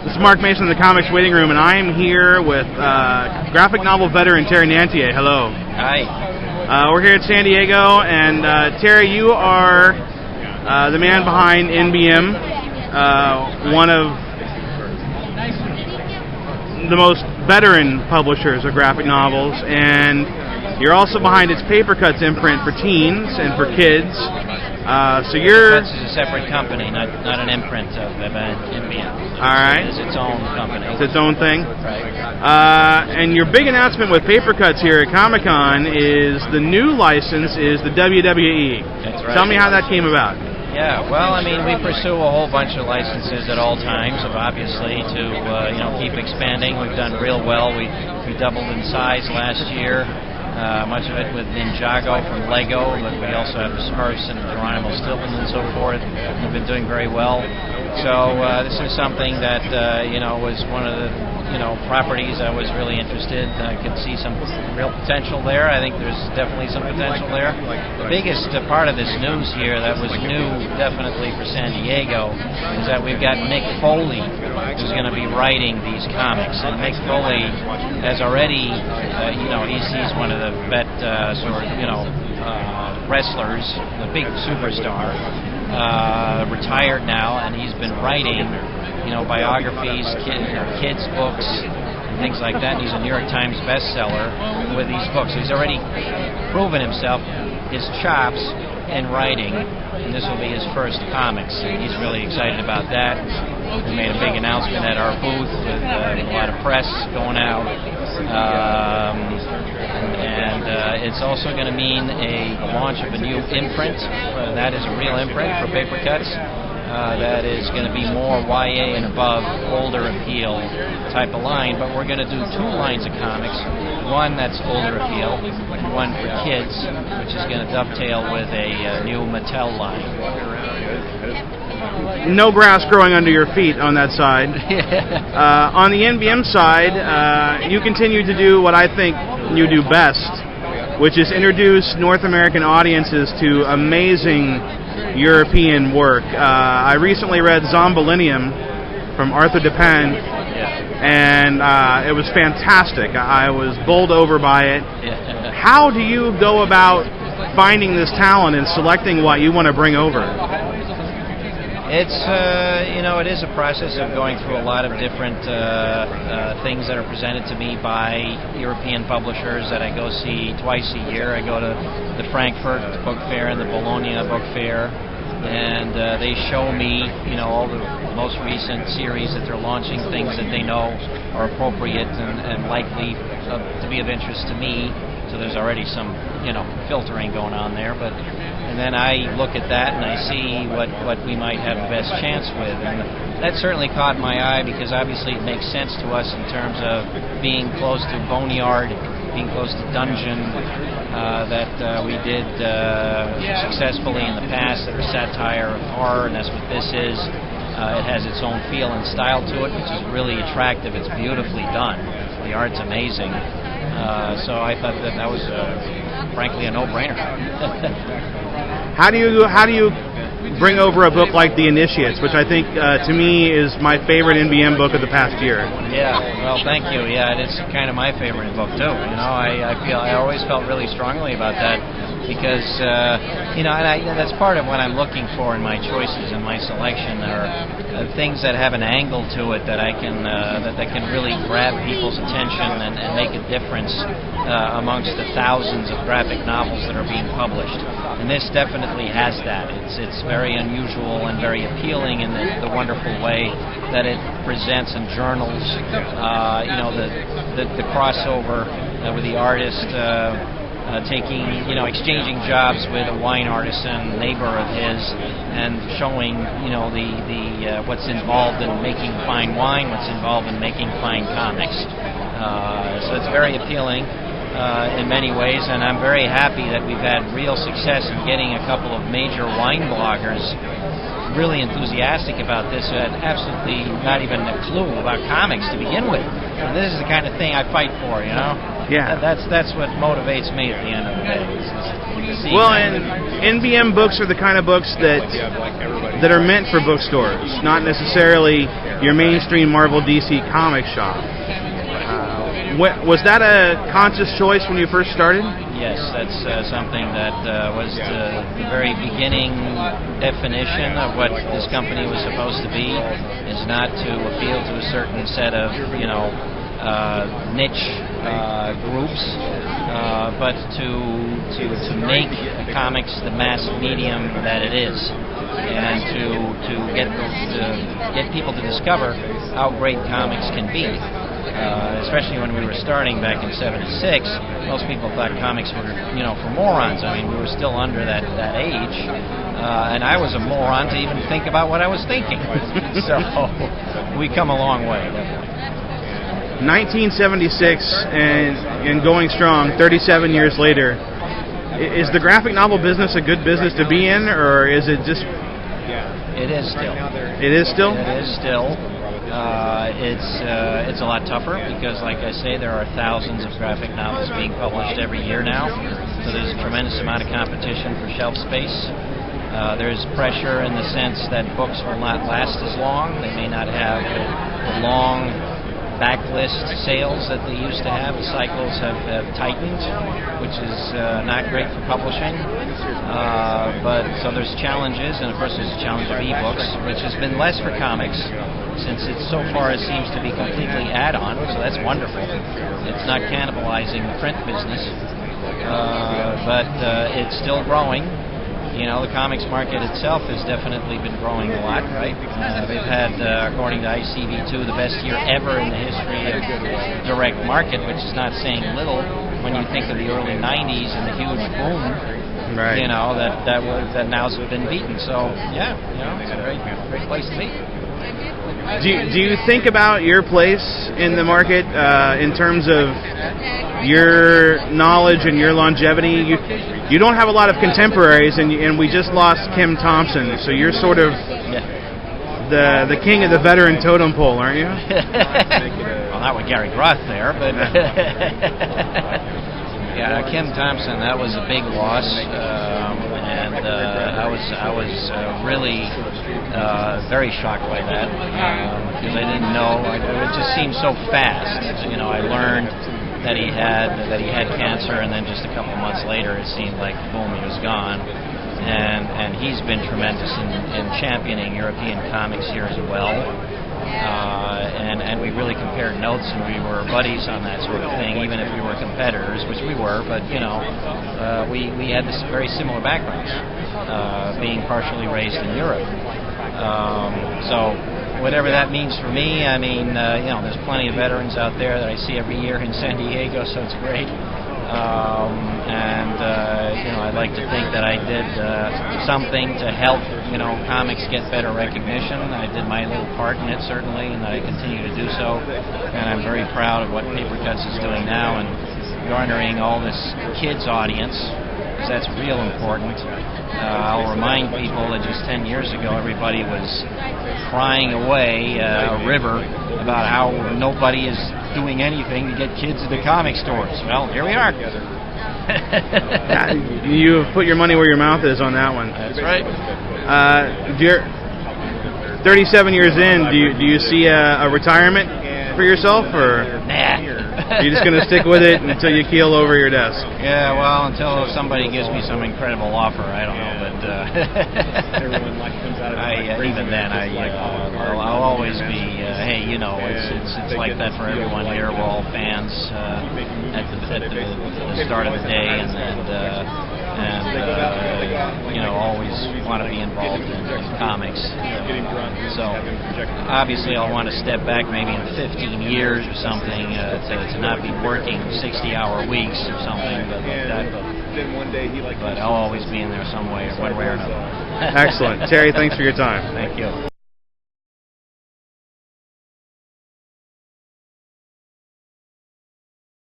This is Marc Mason in the Comics Waiting Room, and I am here with graphic novel veteran Terry Nantier. Hello. Hi. We're here at San Diego, and Terry, you are the man behind NBM, one of the most veteran publishers of graphic novels, and you're also behind its Paper Cuts imprint for teens and for kids. So you're... Paper Cuts is a separate company, not an imprint of NBM. All right. It's its own company. It's its own thing? Right. And your big announcement with Paper Cuts here at Comic-Con is the new license is the WWE. That's right. Tell me how that came about. Yeah, well, I mean, we pursue a whole bunch of licenses at all times, obviously, to keep expanding. We've done real well. We doubled in size last year. Much of it with Ninjago from Lego, but we also have the Smurfs and Geronimo Stilton and so forth. We've been doing very well. So this is something that was one of the properties I was really interested. I could see some real potential there. I think there's definitely some potential there. The biggest part of this news here that was new, definitely for San Diego, is that we've got Mick Foley, who's going to be writing these comics. And Mick Foley has already, he's one of the vet wrestlers, the big superstar, retired now, and he's been writing biographies, kids' books, and things like that. And he's a New York Times bestseller with these books. So he's already proven himself, his chops in writing, and this will be his first comics. And he's really excited about that. We made a big announcement at our booth with a lot of press going out. It's also going to mean a launch of a new imprint. That is a real imprint for Paper Cuts. That is going to be more YA and above, older appeal type of line, but we're going to do two lines of comics. One that's older appeal, and one for kids, which is going to dovetail with a new Mattel line. No grass growing under your feet on that side. On the NBM side, you continue to do what I think you do best, which is introduce North American audiences to amazing European work. I recently read Zombilenium from Arthur Dupin, and it was fantastic. I was bowled over by it. How do you go about finding this talent and selecting what you want to bring over? It's it is a process of going through a lot of different things that are presented to me by European publishers that I go see twice a year. I go to the Frankfurt Book Fair and the Bologna Book Fair, and they show me all the most recent series that they're launching, things that they know are appropriate and likely to be of interest to me. So there's already some filtering going on there, and then I look at that and I see what we might have the best chance with, and that certainly caught my eye because obviously it makes sense to us in terms of being close to Boneyard, being close to Dungeon, that we did successfully in the past, that are satire of horror, and that's what this is. It has its own feel and style to it, which is really attractive. It's beautifully done. The art's amazing. So I thought that was, frankly, a no-brainer. How do you bring over a book like The Initiates, which I think, to me, is my favorite NBM book of the past year? Yeah, well, thank you. Yeah, it's kind of my favorite book too. I always felt really strongly about that because that's part of what I'm looking for in my choices and my selection are things that have an angle to it that I can that can really grab people's attention and make a difference amongst the thousands of graphic novels that are being published. And this definitely has that. It's very unusual and very appealing in the wonderful way that it presents and journals. The crossover with the artist. Exchanging jobs with a wine artisan neighbor of his, and showing what's involved in making fine wine, what's involved in making fine comics. So it's very appealing in many ways, and I'm very happy that we've had real success in getting a couple of major wine bloggers really enthusiastic about this who had absolutely not even a clue about comics to begin with. And this is the kind of thing I fight for, Yeah. That's what motivates me at the end of the day. Well, and NBM books are the kind of books that are meant for bookstores, not necessarily, your mainstream Marvel DC comic shop. Was that a conscious choice when you first started? Yes, that's something that was the very beginning definition of what this company was supposed to be, is not to appeal to a certain set of, niche groups, but to make comics the mass medium that it is, and to get people to discover how great comics can be. Especially when we were starting back in '76, most people thought comics were, for morons. I mean, we were still under that age, and I was a moron to even think about what I was thinking. So we come a long way, definitely. 1976 and going strong, 37 years later. Is the graphic novel business a good business to be in, or is it just... It is still. It is still? It is still. It's a lot tougher because, like I say, there are thousands of graphic novels being published every year now, so there's a tremendous amount of competition for shelf space. There's pressure in the sense that books will not last as long. They may not have the long backlist sales that they used to have. The cycles have tightened, which is not great for publishing. But so there's challenges, and of course there's a challenge of ebooks, which has been less for comics, since it so far it seems to be completely add-on, so that's wonderful. It's not cannibalizing the print business, but it's still growing. The comics market itself has definitely been growing a lot, right? They've had, according to ICV2, the best year ever in the history of direct market, which is not saying little when you think of the early '90s and the huge boom. Right. That now's been beaten. So yeah, it's a great place to be. Do you think about your place in the market in terms of your knowledge and your longevity? You don't have a lot of contemporaries, and we just lost Kim Thompson, so you're sort of the king of the veteran totem pole, aren't you? Well, not with Gary Groth there, but yeah, Kim Thompson, that was a big loss, and I was really very shocked by that because I didn't know. It just seemed so fast. I learned that he had cancer, and then just a couple months later, it seemed like boom, he was gone. And he's been tremendous in championing European comics here as well. And we really compared notes, and we were buddies on that sort of thing, even if we were competitors, which we were. But we had this very similar backgrounds, being partially raised in Europe. So whatever that means for me, I mean, there's plenty of veterans out there that I see every year in San Diego, so it's great. I'd like to think that I did something to help, comics get better recognition. I did my little part in it, certainly, and I continue to do so. And I'm very proud of what Paper Cuts is doing now and garnering all this kids audience, because that's real important. I'll remind people that just 10 years ago, everybody was crying away a river about how nobody is doing anything to get kids into comic stores. Well, here we are. You've put your money where your mouth is on that one. That's right. 37 years in, do you see a retirement for yourself, or nah? You're just going to stick with it until you keel over your desk? Yeah, well, until somebody gives me some incredible offer, I don't know, but even then, I'll always be, hey, it's like that for everyone here. We're all fans at the start of the day, and always want to be involved in comics. So obviously I'll want to step back maybe in 15 years or something to not be working 60-hour weeks or something, but I'll always be in there some way, one way or another. Excellent. Terry, thanks for your time. Thank you.